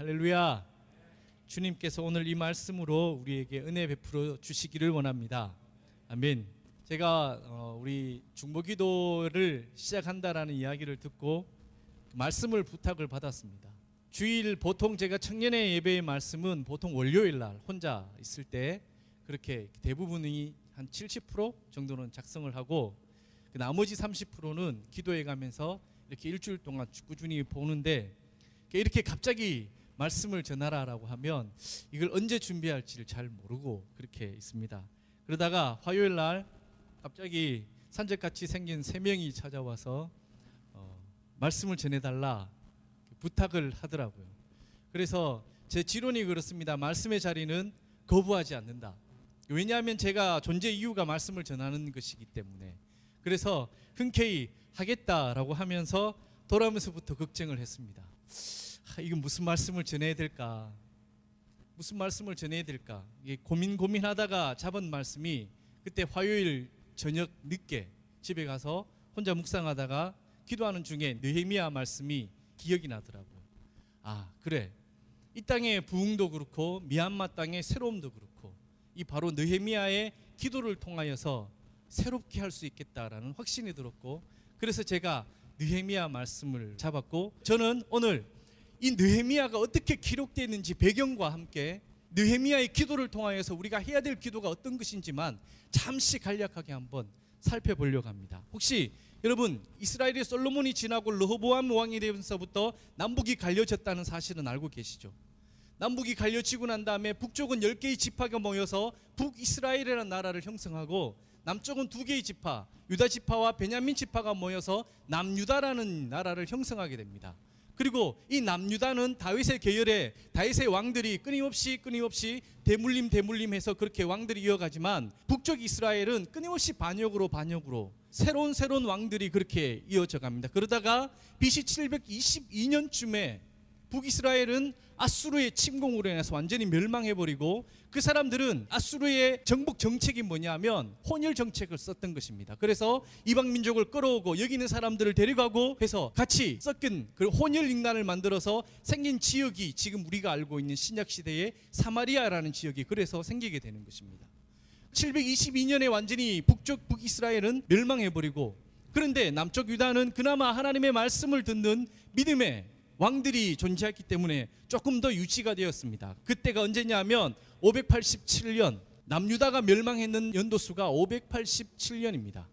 할렐루야. 주님께서 오늘 이 말씀으로 우리에게 은혜 베풀어 주시기를 원합니다. 아멘. 제가 우리 중보기도를 시작한다라는 이야기를 듣고 말씀을 부탁을 받았습니다. 주일 보통 제가 청년의 예배의 말씀은 보통 월요일 날 혼자 있을 때 그렇게 대부분이 한 70% 정도는 작성을 하고 그 나머지 30%는 기도해 가면서 이렇게 일주일 동안 꾸준히 보는데 이렇게 갑자기 말씀을 전하라라고 하면 이걸 언제 준비할지를 잘 모르고 그렇게 있습니다. 그러다가 화요일 날 갑자기 산적같이 생긴 3명이 찾아와서 말씀을 전해달라 부탁을 하더라고요. 그래서 제 지론이 그렇습니다. 말씀의 자리는 거부하지 않는다. 왜냐하면 제가 존재 이유가 말씀을 전하는 것이기 때문에. 그래서 흔쾌히 하겠다라고 하면서 돌아오면서부터 걱정을 했습니다. 이건 무슨 말씀을 전해야 될까? 무슨 말씀을 전해야 될까? 이게 고민하다가 잡은 말씀이 그때 화요일 저녁 늦게 집에 가서 혼자 묵상하다가 기도하는 중에 느헤미야 말씀이 기억이 나더라고요. 아, 그래. 이 땅의 부흥도 그렇고 미얀마 땅의 새로움도 그렇고 이 바로 느헤미야의 기도를 통하여서 새롭게 할 수 있겠다라는 확신이 들었고, 그래서 제가 느헤미야 말씀을 잡았고, 저는 오늘 이 느헤미야가 어떻게 기록되어 있는지 배경과 함께 느헤미야의 기도를 통하여서 우리가 해야 될 기도가 어떤 것인지만 잠시 간략하게 한번 살펴보려고 합니다. 혹시 여러분 이스라엘의 솔로몬이 지나고 르호보암 왕이 되면서부터 남북이 갈려졌다는 사실은 알고 계시죠? 남북이 갈려지고 난 다음에 북쪽은 10개의 지파가 모여서 북이스라엘이라는 나라를 형성하고 남쪽은 2개의 지파, 유다 지파와 베냐민 지파가 모여서 남유다라는 나라를 형성하게 됩니다. 그리고 이 남유다는 다윗의 계열에 다윗의 왕들이 끊임없이 대물림해서 그렇게 왕들이 이어가지만 북쪽 이스라엘은 끊임없이 반역으로 새로운 왕들이 그렇게 이어져 갑니다. 그러다가 BC 722년쯤에 북이스라엘은 아수르의 침공으로 인해서 완전히 멸망해버리고, 그 사람들은 아수르의 정복 정책이 뭐냐면 혼혈 정책을 썼던 것입니다. 그래서 이방 민족을 끌어오고 여기 있는 사람들을 데려가고 해서 같이 섞인 그 혼혈 인간을 만들어서 생긴 지역이 지금 우리가 알고 있는 신약 시대의 사마리아라는 지역이 그래서 생기게 되는 것입니다. 722년에 완전히 북이스라엘은 멸망해버리고, 그런데 남쪽 유다는 그나마 하나님의 말씀을 듣는 믿음의 왕들이 존재했기 때문에 조금 더 유지가 되었습니다. 그때가 언제냐면 587년, 남유다가 멸망했는 연도수가 587년입니다.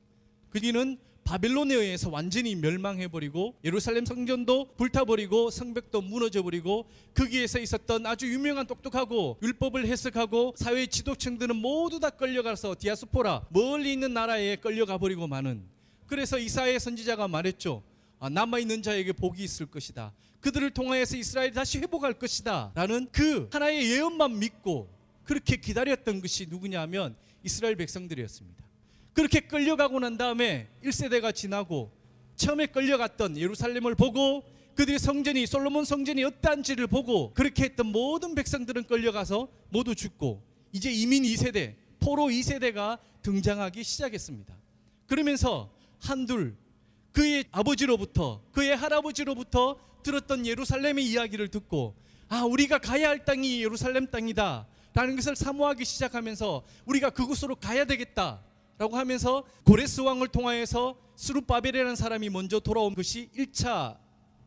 그 뒤는 바벨론에 의해서 완전히 멸망해버리고 예루살렘 성전도 불타버리고 성벽도 무너져버리고 거기에서 있었던 아주 유명한 똑똑하고 율법을 해석하고 사회 지도층들은 모두 다 끌려가서 디아스포라, 멀리 있는 나라에 끌려가 버리고 마는. 그래서 이사야 선지자가 말했죠. 남아있는 자에게 복이 있을 것이다. 그들을 통하여서 이스라엘이 다시 회복할 것이다 라는 그 하나의 예언만 믿고 그렇게 기다렸던 것이 누구냐면 이스라엘 백성들이었습니다. 그렇게 끌려가고 난 다음에 1세대가 지나고 처음에 끌려갔던 예루살렘을 보고 그들의 성전이 솔로몬 성전이 어떠한지를 보고 그렇게 했던 모든 백성들은 끌려가서 모두 죽고 이제 이민 2세대, 포로 2세대가 등장하기 시작했습니다. 그러면서 한둘 그의 아버지로부터 그의 할아버지로부터 들었던 예루살렘의 이야기를 듣고 우리가 가야 할 땅이 예루살렘 땅이다 라는 것을 사모하기 시작하면서 우리가 그곳으로 가야 되겠다 라고 하면서 고레스 왕을 통하여서 스룹바벨이라는 사람이 먼저 돌아온 것이 1차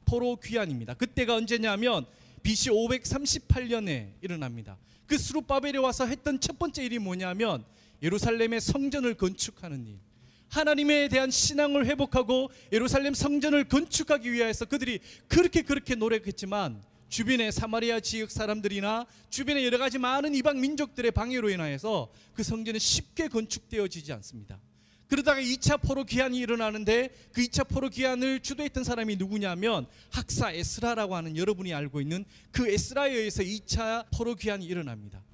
포로 귀환입니다. 그때가 언제냐면 BC 538년에 일어납니다. 그 스룹바벨에 와서 했던 첫 번째 일이 뭐냐면 예루살렘의 성전을 건축하는 일, 하나님에 대한 신앙을 회복하고 예루살렘 성전을 건축하기 위해서 그들이 그렇게 노력했지만 주변의 사마리아 지역 사람들이나 주변의 여러 가지 많은 이방 민족들의 방해로 인하여서 그 성전은 쉽게 건축되어지지 않습니다. 그러다가 2차 포로 귀환이 일어나는데 그 2차 포로 귀환을 주도했던 사람이 누구냐면 학사 에스라라고 하는 여러분이 알고 있는 그 에스라에 의해서 2차 포로 귀환이 일어납니다.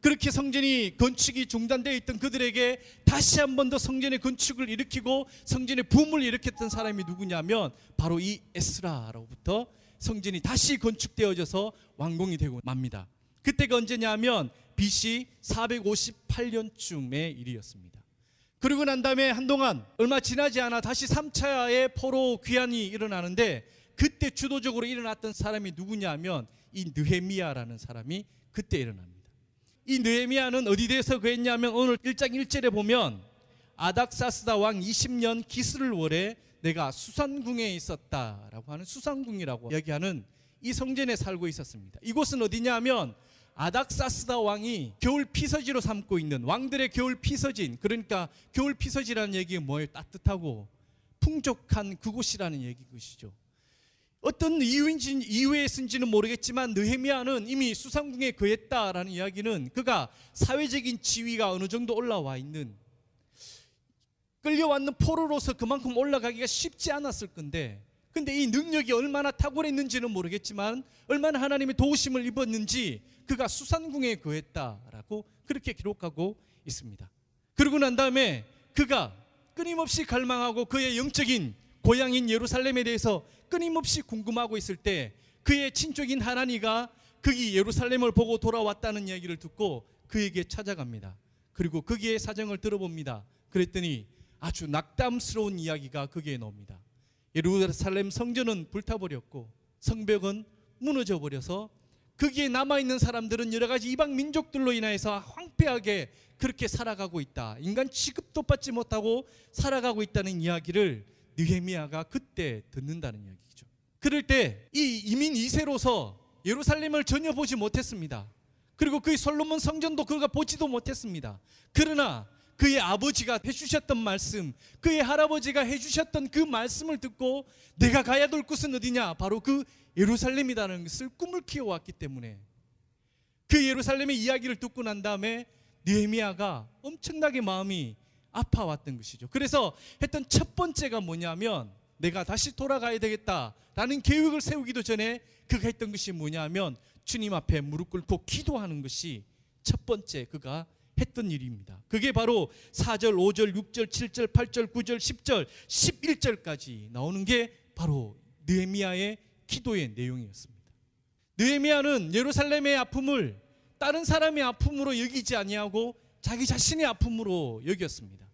그렇게 성전이 건축이 중단되어 있던 그들에게 다시 한 번 더 성전의 건축을 일으키고 성전의 붐을 일으켰던 사람이 누구냐면 바로 이 에스라로부터 성전이 다시 건축되어져서 완공이 되고 맙니다. 그때가 언제냐면 BC 458년쯤의 일이었습니다. 그리고 난 다음에 한동안 얼마 지나지 않아 다시 3차의 포로 귀환이 일어나는데 그때 주도적으로 일어났던 사람이 누구냐면 이 느헤미야라는 사람이 그때 일어납니다. 이 느헤미야는 어디 대해서 그랬냐면 오늘 1장 1절에 보면 아닥사스다 왕 20년 기스를 월에 내가 수산궁에 있었다라고 하는, 수산궁이라고 이야기하는 이 성전에 살고 있었습니다. 이곳은 어디냐면 아닥사스다 왕이 겨울 피서지로 삼고 있는, 왕들의 겨울 피서진, 그러니까 겨울 피서지라는 얘기가 뭐예요? 따뜻하고 풍족한 그곳이라는 얘기것이죠. 어떤 이유에서인지는 모르겠지만 느헤미야는 이미 수산궁에 거했다라는 이야기는 그가 사회적인 지위가 어느 정도 올라와 있는, 끌려왔는 포로로서 그만큼 올라가기가 쉽지 않았을 건데, 근데 이 능력이 얼마나 탁월했는지는 모르겠지만 얼마나 하나님의 도우심을 입었는지 그가 수산궁에 거했다라고 그렇게 기록하고 있습니다. 그러고 난 다음에 그가 끊임없이 갈망하고 그의 영적인 고향인 예루살렘에 대해서 끊임없이 궁금하고 있을 때 그의 친족인 하나니가 그이 예루살렘을 보고 돌아왔다는 얘기를 듣고 그에게 찾아갑니다. 그리고 그의 사정을 들어봅니다. 그랬더니 아주 낙담스러운 이야기가 거기에 나옵니다. 예루살렘 성전은 불타버렸고 성벽은 무너져 버려서 거기에 남아있는 사람들은 여러 가지 이방 민족들로 인해서 황폐하게 그렇게 살아가고 있다. 인간 취급도 받지 못하고 살아가고 있다는 이야기를 느헤미야가 그때 듣는다는 이야기죠. 그럴 때 이 이민 2세로서 예루살렘을 전혀 보지 못했습니다. 그리고 그 솔로몬 성전도 그가 보지도 못했습니다. 그러나 그의 아버지가 해주셨던 말씀, 그의 할아버지가 해주셨던 그 말씀을 듣고 내가 가야 될 곳은 어디냐? 바로 그 예루살렘이라는 것을 꿈을 키워왔기 때문에 그 예루살렘의 이야기를 듣고 난 다음에 느헤미야가 엄청나게 마음이 아파왔던 것이죠. 그래서 했던 첫 번째가 뭐냐면 내가 다시 돌아가야 되겠다라는 계획을 세우기도 전에 그가 했던 것이 뭐냐면 주님 앞에 무릎 꿇고 기도하는 것이 첫 번째 그가 했던 일입니다. 그게 바로 4절, 5절, 6절, 7절, 8절, 9절, 10절, 11절까지 나오는 게 바로 느헤미야의 기도의 내용이었습니다. 느헤미야는 예루살렘의 아픔을 다른 사람의 아픔으로 여기지 아니하고 자기 자신의 아픔으로 여겼습니다.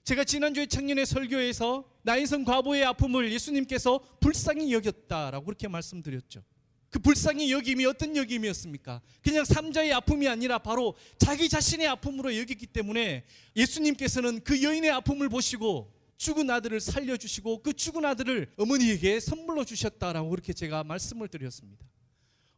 제가 지난주에 청년의 설교에서 나인성 과부의 아픔을 예수님께서 불쌍히 여겼다라고 그렇게 말씀드렸죠. 그 불쌍히 여김이 어떤 여김이었습니까? 그냥 삼자의 아픔이 아니라 바로 자기 자신의 아픔으로 여겼기 때문에 예수님께서는 그 여인의 아픔을 보시고 죽은 아들을 살려주시고 그 죽은 아들을 어머니에게 선물로 주셨다라고 그렇게 제가 말씀을 드렸습니다.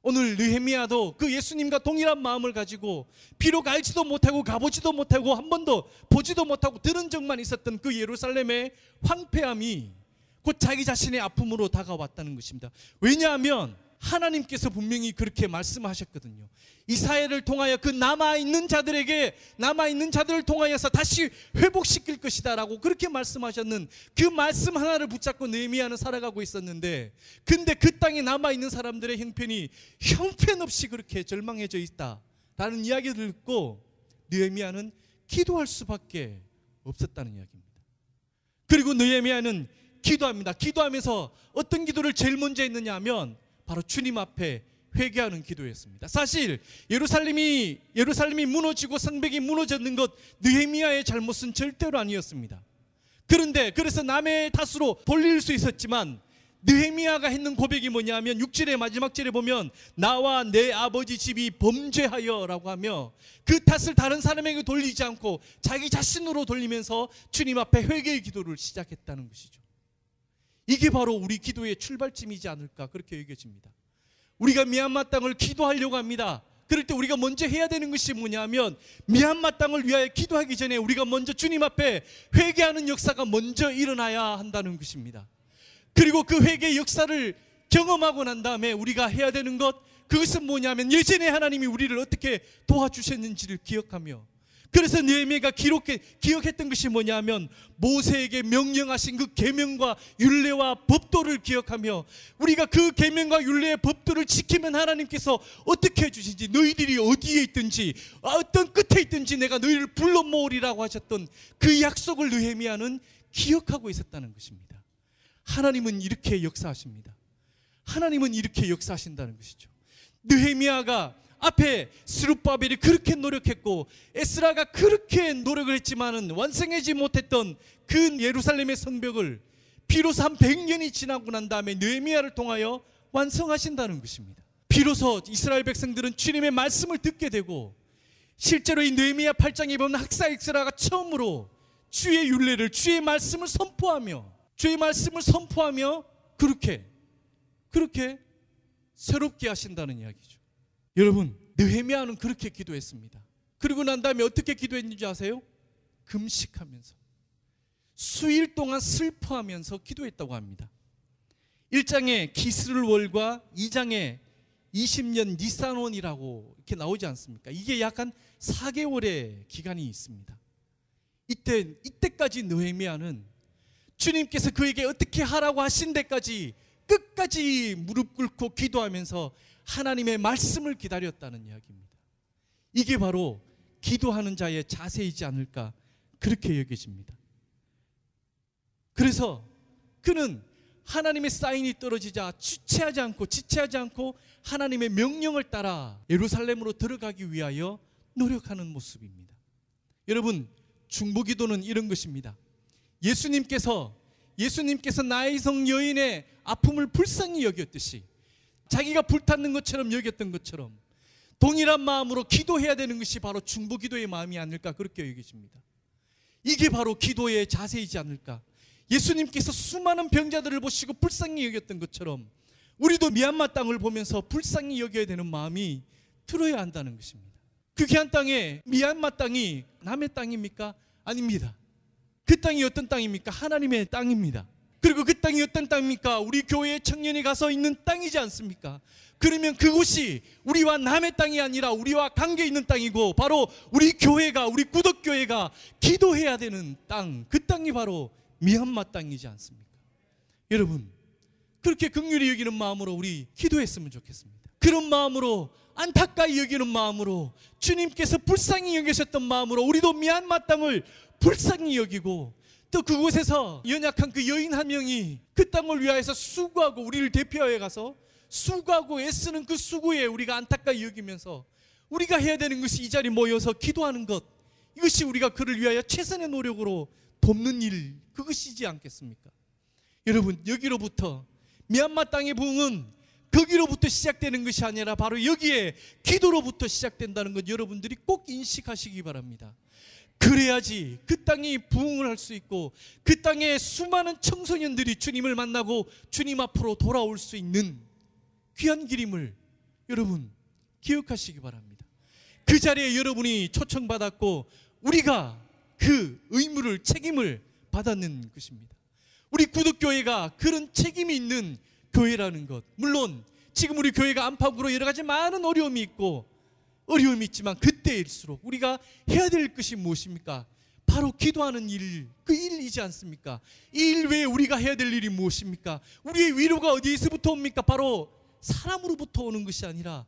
오늘 느헤미야도 그 예수님과 동일한 마음을 가지고 비록 알지도 못하고 가보지도 못하고 한 번도 보지도 못하고 들은 적만 있었던 그 예루살렘의 황폐함이 곧 자기 자신의 아픔으로 다가왔다는 것입니다. 왜냐하면 하나님께서 분명히 그렇게 말씀하셨거든요. 이스라엘을 통하여 그 남아있는 자들을 통하여서 다시 회복시킬 것이다 라고 그렇게 말씀하셨는 그 말씀 하나를 붙잡고 느헤미야는 살아가고 있었는데, 근데 그 땅에 남아있는 사람들의 형편없이 그렇게 절망해져 있다라는 이야기를 듣고 느헤미야는 기도할 수밖에 없었다는 이야기입니다. 그리고 느헤미야는 기도합니다. 기도하면서 어떤 기도를 제일 먼저 했느냐 하면 바로 주님 앞에 회개하는 기도였습니다. 사실 예루살렘이 무너지고 성벽이 무너졌는 것 느헤미야의 잘못은 절대로 아니었습니다. 그런데 그래서 남의 탓으로 돌릴 수 있었지만 느헤미야가 했는 고백이 뭐냐면 6절의 마지막 절에 보면 나와 내 아버지 집이 범죄하여 라고 하며 그 탓을 다른 사람에게 돌리지 않고 자기 자신으로 돌리면서 주님 앞에 회개의 기도를 시작했다는 것이죠. 이게 바로 우리 기도의 출발점이지 않을까 그렇게 여겨집니다. 우리가 미얀마 땅을 기도하려고 합니다. 그럴 때 우리가 먼저 해야 되는 것이 뭐냐면 미얀마 땅을 위하여 기도하기 전에 우리가 먼저 주님 앞에 회개하는 역사가 먼저 일어나야 한다는 것입니다. 그리고 그 회개의 역사를 경험하고 난 다음에 우리가 해야 되는 것, 그것은 뭐냐면 예전에 하나님이 우리를 어떻게 도와주셨는지를 기억하며, 그래서 느헤미야가 기억했던 것이 뭐냐면 모세에게 명령하신 그 계명과 율례와 법도를 기억하며 우리가 그 계명과 율례의 법도를 지키면 하나님께서 어떻게 해주신지, 너희들이 어디에 있든지 어떤 끝에 있든지 내가 너희를 불러 모으리라고 하셨던 그 약속을 느헤미야는 기억하고 있었다는 것입니다. 하나님은 이렇게 역사하십니다. 하나님은 이렇게 역사하신다는 것이죠. 느헤미야가 앞에 스룹바벨이 그렇게 노력했고 에스라가 그렇게 노력을 했지만은 완성하지 못했던 그 예루살렘의 성벽을 비로소 한 100년이 지나고 난 다음에 느헤미야를 통하여 완성하신다는 것입니다. 비로소 이스라엘 백성들은 주님의 말씀을 듣게 되고, 실제로 이 느헤미야 8장에 보면 학사 엑스라가 처음으로 주의 율례를, 주의 말씀을 선포하며 그렇게 새롭게 하신다는 이야기죠. 여러분, 느헤미야는 그렇게 기도했습니다. 그리고 난 다음에 어떻게 기도했는지 아세요? 금식하면서 수일 동안 슬퍼하면서 기도했다고 합니다. 1장에 기스를월과 2장에 20년 니산원이라고 이렇게 나오지 않습니까? 이게 약 한 4개월의 기간이 있습니다. 이때까지 느헤미야는 주님께서 그에게 어떻게 하라고 하신 데까지 끝까지 무릎 꿇고 기도하면서 하나님의 말씀을 기다렸다는 이야기입니다. 이게 바로 기도하는 자의 자세이지 않을까, 그렇게 여겨집니다. 그래서 그는 하나님의 사인이 떨어지자 지체하지 않고 하나님의 명령을 따라 예루살렘으로 들어가기 위하여 노력하는 모습입니다. 여러분, 중보기도는 이런 것입니다. 예수님께서 나이성 여인의 아픔을 불쌍히 여겼듯이, 자기가 불탔는 것처럼 여겼던 것처럼 동일한 마음으로 기도해야 되는 것이 바로 중보기도의 마음이 아닐까, 그렇게 여겨집니다. 이게 바로 기도의 자세이지 않을까. 예수님께서 수많은 병자들을 보시고 불쌍히 여겼던 것처럼 우리도 미얀마 땅을 보면서 불쌍히 여겨야 되는 마음이 들어야 한다는 것입니다. 그 귀한 땅에, 미얀마 땅이 남의 땅입니까? 아닙니다. 그 땅이 어떤 땅입니까? 하나님의 땅입니다. 그리고 그 땅이 어떤 땅입니까? 우리 교회의 청년이 가서 있는 땅이지 않습니까? 그러면 그곳이 우리와 남의 땅이 아니라 우리와 관계 있는 땅이고, 바로 우리 교회가, 우리 구독교회가 기도해야 되는 땅, 그 땅이 바로 미얀마 땅이지 않습니까? 여러분, 그렇게 긍휼히 여기는 마음으로 우리 기도했으면 좋겠습니다. 그런 마음으로, 안타까이 여기는 마음으로, 주님께서 불쌍히 여기셨던 마음으로 우리도 미얀마 땅을 불쌍히 여기고, 또 그곳에서 연약한 그 여인 한 명이 그 땅을 위하여서 수고하고, 우리를 대표하여 가서 수고하고 애쓰는 그 수고에 우리가 안타까이 여기면서 우리가 해야 되는 것이 이 자리에 모여서 기도하는 것, 이것이 우리가 그를 위하여 최선의 노력으로 돕는 일, 그것이지 않겠습니까? 여러분, 여기로부터, 미얀마 땅의 부흥은 거기로부터 시작되는 것이 아니라 바로 여기에 기도로부터 시작된다는 것, 여러분들이 꼭 인식하시기 바랍니다. 그래야지 그 땅이 부흥을 할 수 있고, 그 땅에 수많은 청소년들이 주님을 만나고 주님 앞으로 돌아올 수 있는 귀한 길임을 여러분 기억하시기 바랍니다. 그 자리에 여러분이 초청받았고 우리가 그 의무를, 책임을 받았는 것입니다. 우리 구독교회가 그런 책임이 있는 교회라는 것, 물론 지금 우리 교회가 안팎으로 여러 가지 많은 어려움이 있지만 그때일수록 우리가 해야 될 것이 무엇입니까? 바로 기도하는 일, 그 일이지 않습니까? 이 일 외에 우리가 해야 될 일이 무엇입니까? 우리의 위로가 어디에서부터 옵니까? 바로 사람으로부터 오는 것이 아니라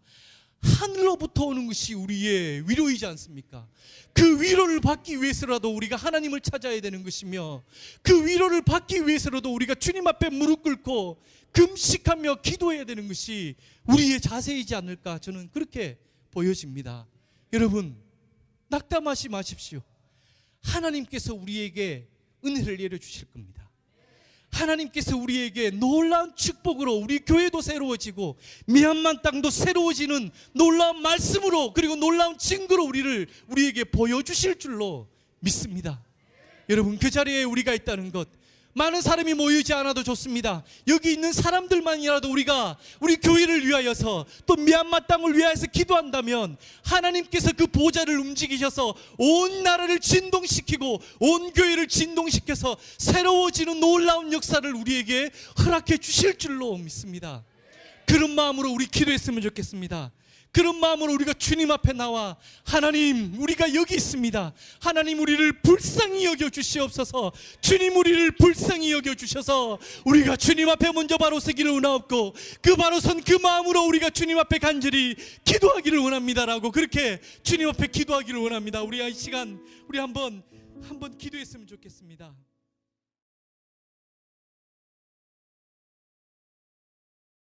하늘로부터 오는 것이 우리의 위로이지 않습니까? 그 위로를 받기 위해서라도 우리가 하나님을 찾아야 되는 것이며, 그 위로를 받기 위해서라도 우리가 주님 앞에 무릎 꿇고 금식하며 기도해야 되는 것이 우리의 자세이지 않을까, 저는 그렇게 보여집니다. 여러분, 낙담하지 마십시오. 하나님께서 우리에게 은혜를 내려주실 겁니다. 하나님께서 우리에게 놀라운 축복으로 우리 교회도 새로워지고 미얀마 땅도 새로워지는 놀라운 말씀으로, 그리고 놀라운 증거로 우리에게 보여주실 줄로 믿습니다. 여러분, 그 자리에 우리가 있다는 것, 많은 사람이 모이지 않아도 좋습니다. 여기 있는 사람들만이라도 우리가 우리 교회를 위하여서, 또 미얀마 땅을 위하여서 기도한다면 하나님께서 그 보좌를 움직이셔서 온 나라를 진동시키고 온 교회를 진동시켜서 새로워지는 놀라운 역사를 우리에게 허락해 주실 줄로 믿습니다. 그런 마음으로 우리 기도했으면 좋겠습니다. 그런 마음으로 우리가 주님 앞에 나와, 하나님, 우리가 여기 있습니다. 하나님, 우리를 불쌍히 여겨 주시옵소서. 주님, 우리를 불쌍히 여겨 주셔서 우리가 주님 앞에 먼저 바로 서기를 원하옵고, 그 바로 선 그 마음으로 우리가 주님 앞에 간절히 기도하기를 원합니다라고, 그렇게 주님 앞에 기도하기를 원합니다. 우리 이 시간 우리 한번 기도했으면 좋겠습니다.